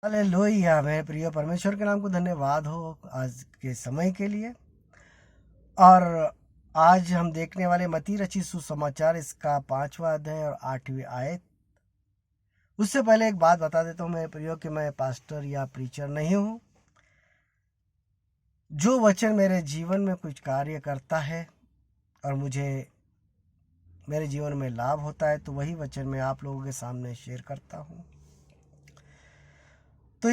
Hallelujah. मेरे प्रिय परमेश्वर के नाम को धन्यवाद हो आज के समय के लिए। और आज हम देखने वाले मत्ती रचित सुसमाचार इसका 5वां अध्याय और 8वीं आयत। उससे पहले एक बात बता देता हूँ मेरे प्रियो कि मैं पास्टर या प्रीचर नहीं हूँ। जो वचन मेरे जीवन में कुछ कार्य करता है और मुझे मेरे जीवन में लाभ होता है तो वही वचन मैं आप लोगों के सामने शेयर करता हूँ। तो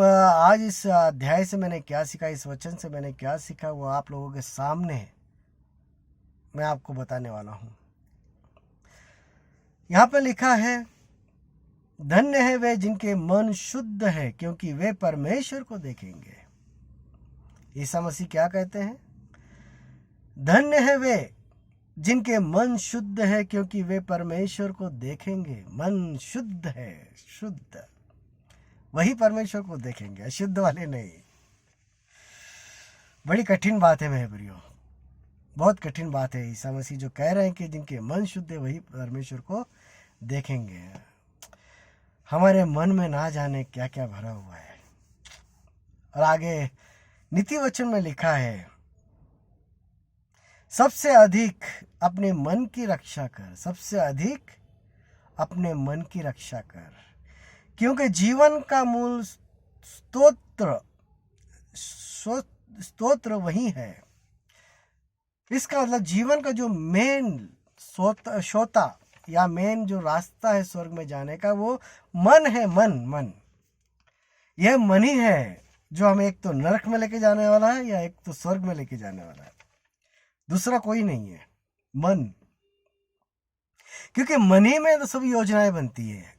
आज इस अध्याय से मैंने क्या सीखा, इस वचन से मैंने क्या सीखा, वो आप लोगों के सामने मैं आपको बताने वाला हूं। यहाँ पे लिखा है, धन्य है वे जिनके मन शुद्ध है क्योंकि वे परमेश्वर को देखेंगे। ईसा मसीह क्या कहते हैं? धन्य है वे जिनके मन शुद्ध है क्योंकि वे परमेश्वर को देखेंगे। मन शुद्ध है, शुद्ध, वही परमेश्वर को देखेंगे, अशुद्ध वाले नहीं। बड़ी कठिन बात है मेरे प्रियो, बहुत कठिन बात है। ईसा मसीह जो कह रहे हैं कि जिनके मन शुद्ध है वही परमेश्वर को देखेंगे। हमारे मन में ना जाने क्या क्या भरा हुआ है। और आगे नीति वचन में लिखा है, सबसे अधिक अपने मन की रक्षा कर, सबसे अधिक अपने मन की रक्षा कर, क्योंकि जीवन का मूल स्तोत्र वही है। इसका मतलब जीवन का जो मेन श्रोता या मेन जो रास्ता है स्वर्ग में जाने का, वो मन है। मन यह मन ही है जो हमें एक तो नरक में लेके जाने वाला है या एक तो स्वर्ग में लेके जाने वाला है। दूसरा कोई नहीं है, मन। क्योंकि मन ही में तो सभी योजनाएं बनती है।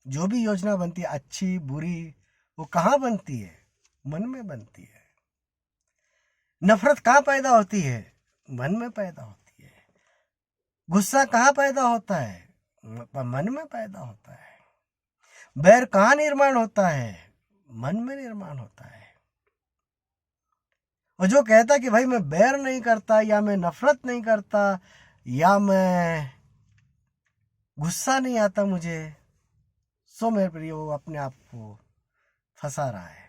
जो भी योजना बनती है, अच्छी बुरी, वो कहाँ बनती है? मन में बनती है। नफरत कहाँ पैदा होती है? मन में पैदा होती है। गुस्सा कहाँ पैदा होता है? मन में पैदा होता है। बैर कहाँ निर्माण होता है? मन में निर्माण होता है। और जो कहता कि भाई मैं बैर नहीं करता, या मैं नफरत नहीं करता, या मैं गुस्सा नहीं आता मुझे, सो मेरे प्रिय वो अपने आप को फंसा रहा है।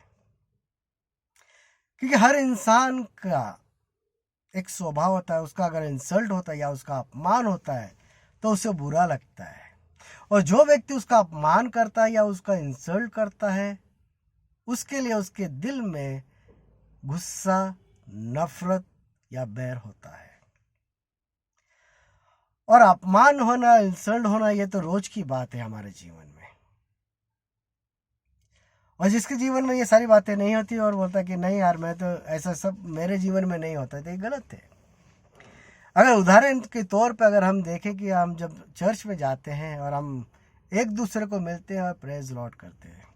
क्योंकि हर इंसान का एक स्वभाव होता है, उसका अगर इंसल्ट होता है या उसका अपमान होता है तो उसे बुरा लगता है। और जो व्यक्ति उसका अपमान करता है या उसका इंसल्ट करता है, उसके लिए उसके दिल में गुस्सा, नफरत या बैर होता है। और अपमान होना, इंसल्ट होना, ये तो रोज की बात है हमारे जीवन में। और जिसके जीवन में ये सारी बातें नहीं होती और बोलता कि नहीं यार, मैं तो ऐसा सब मेरे जीवन में नहीं होता, तो ये गलत है। अगर उदाहरण के तौर पर अगर हम देखें कि हम जब चर्च में जाते हैं और हम एक दूसरे को मिलते हैं और प्रेज लॉर्ड करते हैं,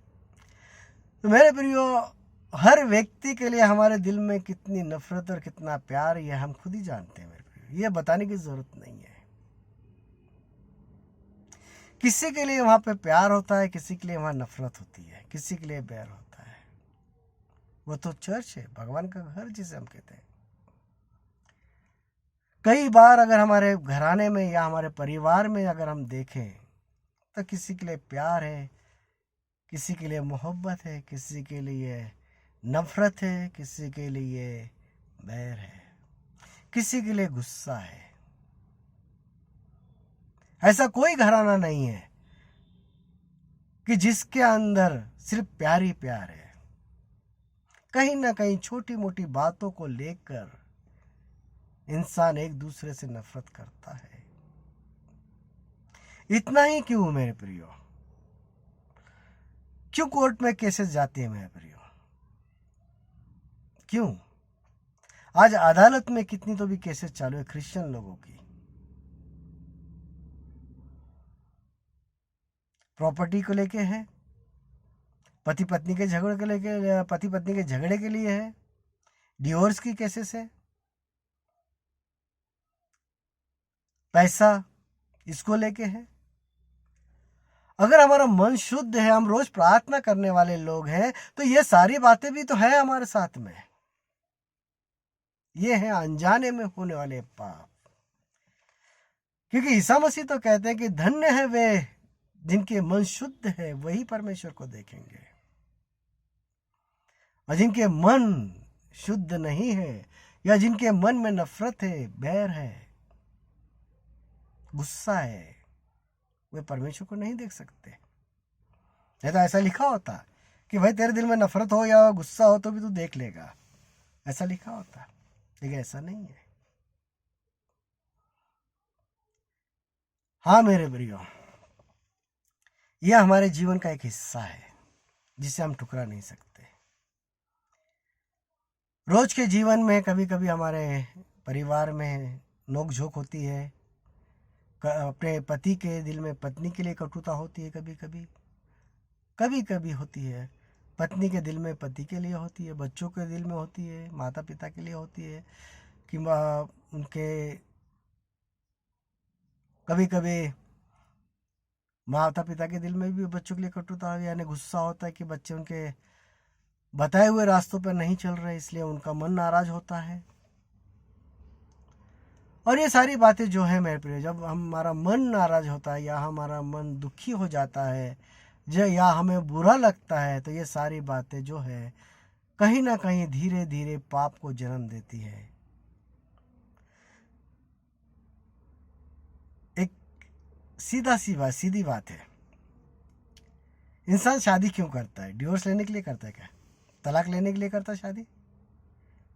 तो मेरे प्रियो, हर व्यक्ति के लिए हमारे दिल में कितनी नफरत और कितना प्यार, ये हम खुद ही जानते हैं मेरे प्रियो। ये बताने की जरूरत नहीं है। किसी के लिए वहां पे प्यार होता है, किसी के लिए वहां नफरत होती है, किसी के लिए बैर होता है। वो तो चर्च है, भगवान का घर जिसे हम कहते हैं। कई बार अगर हमारे घराने में या हमारे परिवार में अगर हम देखें तो किसी के लिए प्यार है, किसी के लिए मोहब्बत है, किसी के लिए नफरत है, किसी के लिए बैर है, किसी के लिए गुस्सा है। ऐसा कोई घराना नहीं है कि जिसके अंदर सिर्फ प्यार ही प्यार है। कहीं ना कहीं छोटी मोटी बातों को लेकर इंसान एक दूसरे से नफरत करता है। इतना ही क्यों मेरे प्रियो? क्यों कोर्ट में केसेस जाती है मेरे प्रियो? क्यों? आज अदालत में कितनी तो भी केसेस चालू है क्रिश्चियन लोगों की। प्रॉपर्टी को लेके है, पति पत्नी के झगड़े को लेके, पति पत्नी के झगड़े के लिए है, डिवोर्स की केसेस है, पैसा इसको लेके है। अगर हमारा मन शुद्ध है, हम रोज प्रार्थना करने वाले लोग हैं, तो ये सारी बातें भी तो है हमारे साथ में। ये है अनजाने में होने वाले पाप। क्योंकि ईसा मसीह तो कहते हैं कि धन्य है वे जिनके मन शुद्ध है, वही परमेश्वर को देखेंगे। और जिनके मन शुद्ध नहीं है, या जिनके मन में नफरत है, बैर है, गुस्सा है, वे परमेश्वर को नहीं देख सकते। नहीं तो ऐसा लिखा होता कि भाई तेरे दिल में नफरत हो या गुस्सा हो तो भी तू देख लेगा, ऐसा लिखा होता, लेकिन ऐसा नहीं है। हाँ मेरे प्रियो, यह हमारे जीवन का एक हिस्सा है जिसे हम ठुकरा नहीं सकते। रोज के जीवन में कभी कभी हमारे परिवार में नोक-झोंक होती है, अपने पति के दिल में पत्नी के लिए कटुता होती है, कभी कभी होती है, पत्नी के दिल में पति के लिए होती है, बच्चों के दिल में होती है, माता पिता के लिए होती है, कि उनके कभी कभी माता पिता के दिल में भी बच्चों के लिए कटुता यानी गुस्सा होता है कि बच्चे उनके बताए हुए रास्तों पर नहीं चल रहे, इसलिए उनका मन नाराज होता है। और ये सारी बातें जो है मेरे प्रिय, जब हमारा मन नाराज होता है या हमारा मन दुखी हो जाता है या हमें बुरा लगता है, तो ये सारी बातें जो है कहीं ना कहीं धीरे धीरे पाप को जन्म देती है। एक सीधी बात है, इंसान शादी क्यों करता है? डिवोर्स लेने के लिए करता है क्या? तलाक लेने के लिए करता है शादी?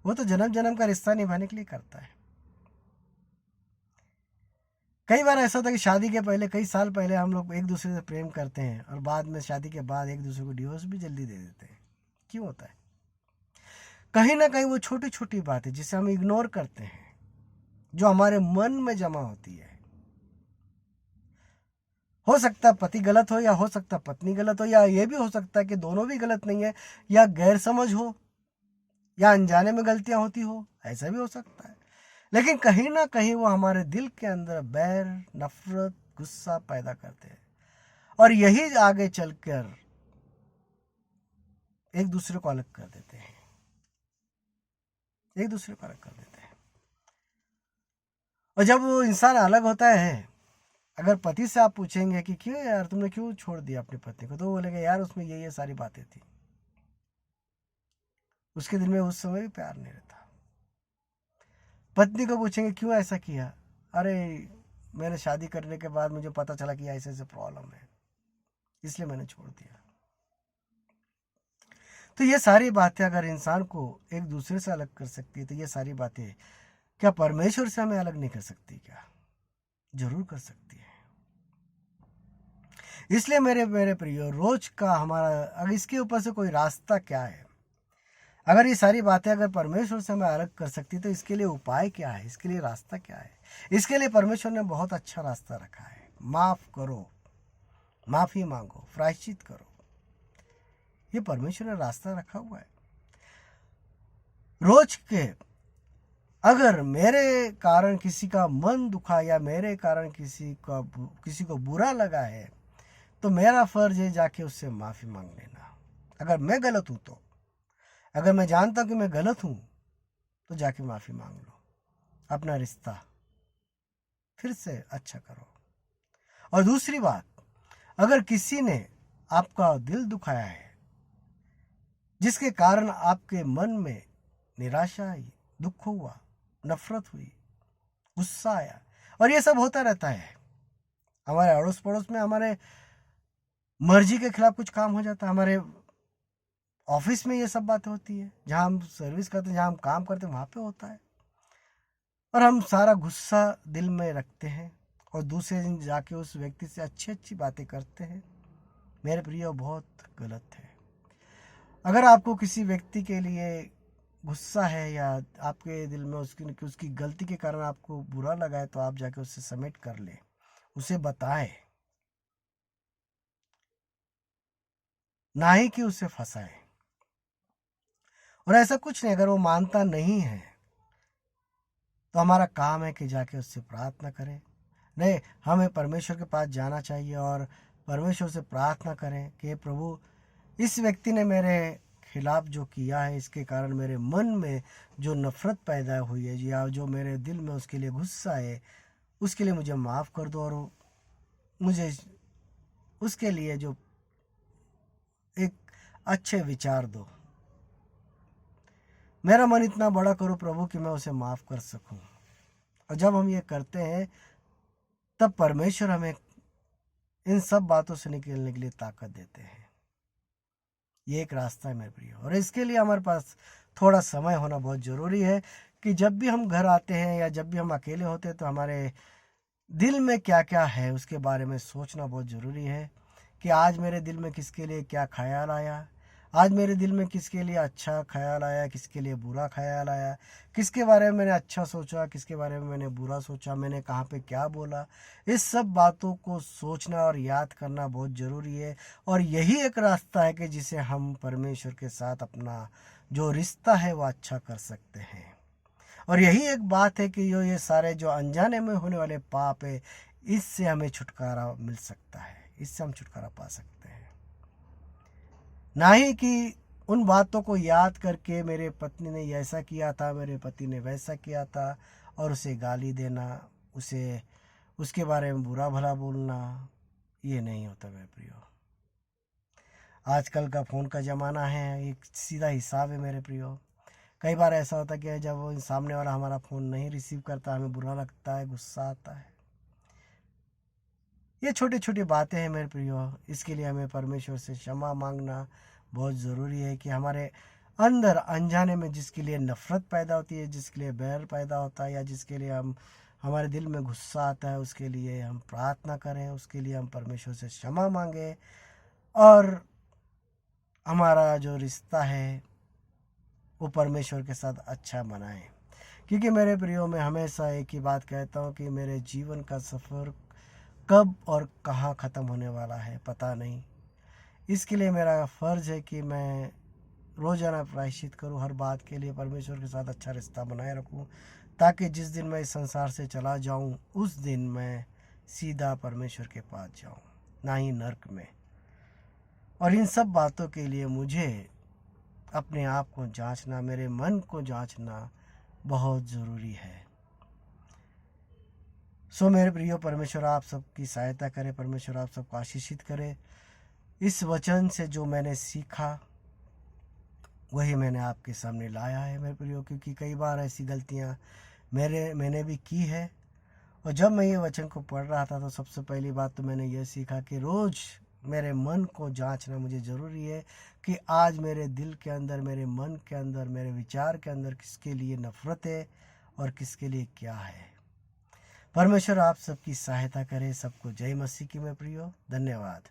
वो तो जन्म जन्म का रिश्ता निभाने के लिए करता है। कई बार ऐसा होता है कि शादी के पहले, कई साल पहले हम लोग एक दूसरे से प्रेम करते हैं और बाद में शादी के बाद एक दूसरे को डिवोर्स भी जल्दी दे देते हैं। क्यों होता है? कहीं ना कहीं वो छोटी छोटी बातें जिसे हम इग्नोर करते हैं, जो हमारे मन में जमा होती है। हो सकता है पति गलत हो, या हो सकता है पत्नी गलत हो, या ये भी हो सकता है कि दोनों भी गलत नहीं है, या गैर समझ हो, या अनजाने में गलतियां होती हो, ऐसा भी हो सकता है। लेकिन कहीं ना कहीं वो हमारे दिल के अंदर बैर, नफरत, गुस्सा पैदा करते हैं, और यही आगे चलकर एक दूसरे को अलग कर देते हैं, एक दूसरे को अलग कर देते हैं। और जब वो इंसान अलग होता है, अगर पति से आप पूछेंगे कि क्यों यार तुमने क्यों छोड़ दिया अपनी पत्नी को, तो वो बोलेगा यार उसमें ये सारी बातें थी। उसके दिल में उस समय भी प्यार नहीं रहता। पत्नी को पूछेंगे क्यों ऐसा किया, अरे मैंने शादी करने के बाद मुझे पता चला कि ऐसे ऐसे प्रॉब्लम है, इसलिए मैंने छोड़ दिया। तो ये सारी बातें अगर इंसान को एक दूसरे से अलग कर सकती है, तो ये सारी बातें क्या परमेश्वर से हमें अलग नहीं कर सकती क्या? जरूर कर सकती है। इसलिए मेरे प्रियो, रोज का हमारा, अगर इसके ऊपर से कोई रास्ता क्या है, अगर ये सारी बातें अगर परमेश्वर से हमें अलग कर सकती, तो इसके लिए उपाय क्या है, इसके लिए रास्ता क्या है? इसके लिए परमेश्वर ने बहुत अच्छा रास्ता रखा है। माफ करो, माफी मांगो, प्रायश्चित करो, ये परमेश्वर ने रास्ता रखा हुआ है। रोज के अगर मेरे कारण किसी का मन दुखा, या मेरे कारण किसी को बुरा लगा है, तो मेरा फर्ज है जाके उससे माफी मांग लेना। अगर मैं गलत हूं तो, अगर मैं जानता हूं कि मैं गलत हूं, तो जाके माफी मांग लो, अपना रिश्ता फिर से अच्छा करो। और दूसरी बात, अगर किसी ने आपका दिल दुखाया है, जिसके कारण आपके मन में निराशा आई, दुख हुआ, नफरत हुई, गुस्सा आया, और ये सब होता रहता है हमारे अड़ोस पड़ोस में, हमारे मर्जी के खिलाफ कुछ काम हो जाता है, हमारे ऑफिस में ये सब बातें होती है, जहां हम सर्विस करते हैं, जहां हम काम करते हैं, वहां पे होता है, और हम सारा गुस्सा दिल में रखते हैं और दूसरे दिन जाके उस व्यक्ति से अच्छी अच्छी बातें करते हैं। मेरे प्रिय, बहुत गलत है। अगर आपको किसी व्यक्ति के लिए गुस्सा है, या आपके दिल में उसकी गलती के कारण आपको बुरा लगा है, तो आप जाके उससे समेट कर ले, उसे बताएं, ना ही कि उसे फंसाए। और ऐसा कुछ नहीं, अगर वो मानता नहीं है तो हमारा काम है कि जाके उससे प्रार्थना करें। नहीं, हमें परमेश्वर के पास जाना चाहिए और परमेश्वर से प्रार्थना करें कि प्रभु, इस व्यक्ति ने मेरे खिलाफ जो किया है, इसके कारण मेरे मन में जो नफरत पैदा हुई है, या जो मेरे दिल में उसके लिए गुस्सा है, उसके लिए मुझे माफ़ कर दो, और मुझे उसके लिए जो एक अच्छे विचार दो, मेरा मन इतना बड़ा करो प्रभु कि मैं उसे माफ़ कर सकूं। और जब हम ये करते हैं तब परमेश्वर हमें इन सब बातों से निकलने के लिए ताकत देते हैं। ये एक रास्ता है मेरे प्रिय, और इसके लिए हमारे पास थोड़ा समय होना बहुत ज़रूरी है कि जब भी हम घर आते हैं या जब भी हम अकेले होते हैं तो हमारे दिल में क्या क्या है उसके बारे में सोचना बहुत ज़रूरी है कि आज मेरे दिल में किसके लिए क्या ख्याल आया, आज मेरे दिल में किसके लिए अच्छा ख्याल आया, किसके लिए बुरा ख्याल आया, किसके बारे में मैंने अच्छा सोचा, किसके बारे में मैंने बुरा सोचा, मैंने कहाँ पे क्या बोला। इस सब बातों को सोचना और याद करना बहुत ज़रूरी है, और यही एक रास्ता है कि जिसे हम परमेश्वर के साथ अपना जो रिश्ता है वो अच्छा कर सकते हैं। और यही एक बात है कि ये सारे जो अनजाने में होने वाले पाप है, इससे हमें छुटकारा मिल सकता है, इससे हम छुटकारा पा सकते हैं। ना ही कि उन बातों को याद करके मेरे पत्नी ने ऐसा किया था, मेरे पति ने वैसा किया था, और उसे गाली देना, उसे उसके बारे में बुरा भला बोलना, ये नहीं होता मेरे प्रियो। आजकल का फ़ोन का ज़माना है, एक सीधा हिसाब है मेरे प्रियो। कई बार ऐसा होता है कि जब वो सामने वाला हमारा फ़ोन नहीं रिसीव करता, हमें बुरा लगता है, गुस्सा आता है। ये छोटी छोटी बातें हैं मेरे प्रियो, इसके लिए हमें परमेश्वर से क्षमा मांगना बहुत ज़रूरी है कि हमारे अंदर अनजाने में जिसके लिए नफ़रत पैदा होती है, जिसके लिए बैर पैदा होता है, या जिसके लिए हमारे दिल में गुस्सा आता है, उसके लिए हम प्रार्थना करें, उसके लिए हम परमेश्वर से क्षमा मांगें, और हमारा जो रिश्ता है वो परमेश्वर के साथ अच्छा बनाएं। क्योंकि मेरे प्रियो, मैं हमेशा एक ही बात कहता हूँ कि मेरे जीवन का सफ़र कब और कहाँ ख़त्म होने वाला है पता नहीं। इसके लिए मेरा फ़र्ज़ है कि मैं रोज़ाना प्रायश्चित करूँ, हर बात के लिए परमेश्वर के साथ अच्छा रिश्ता बनाए रखूँ, ताकि जिस दिन मैं इस संसार से चला जाऊँ उस दिन मैं सीधा परमेश्वर के पास जाऊँ, ना ही नर्क में। और इन सब बातों के लिए मुझे अपने आप को जांचना, मेरे मन को जांचना बहुत ज़रूरी है। सो मेरे प्रियो, परमेश्वर आप सबकी सहायता करे, परमेश्वर आप सबको आशीषित करे। इस वचन से जो मैंने सीखा वही मैंने आपके सामने लाया है मेरे प्रियो, क्योंकि कई बार ऐसी गलतियां मैंने भी की है। और जब मैं ये वचन को पढ़ रहा था तो सबसे पहली बात तो मैंने ये सीखा कि रोज़ मेरे मन को जांचना मुझे ज़रूरी है कि आज मेरे दिल के अंदर, मेरे मन के अंदर, मेरे विचार के अंदर किसके लिए नफ़रत है और किसके लिए क्या है। परमेश्वर आप सबकी सहायता करे। सबको जय मसीह की। मैं प्रियो, धन्यवाद।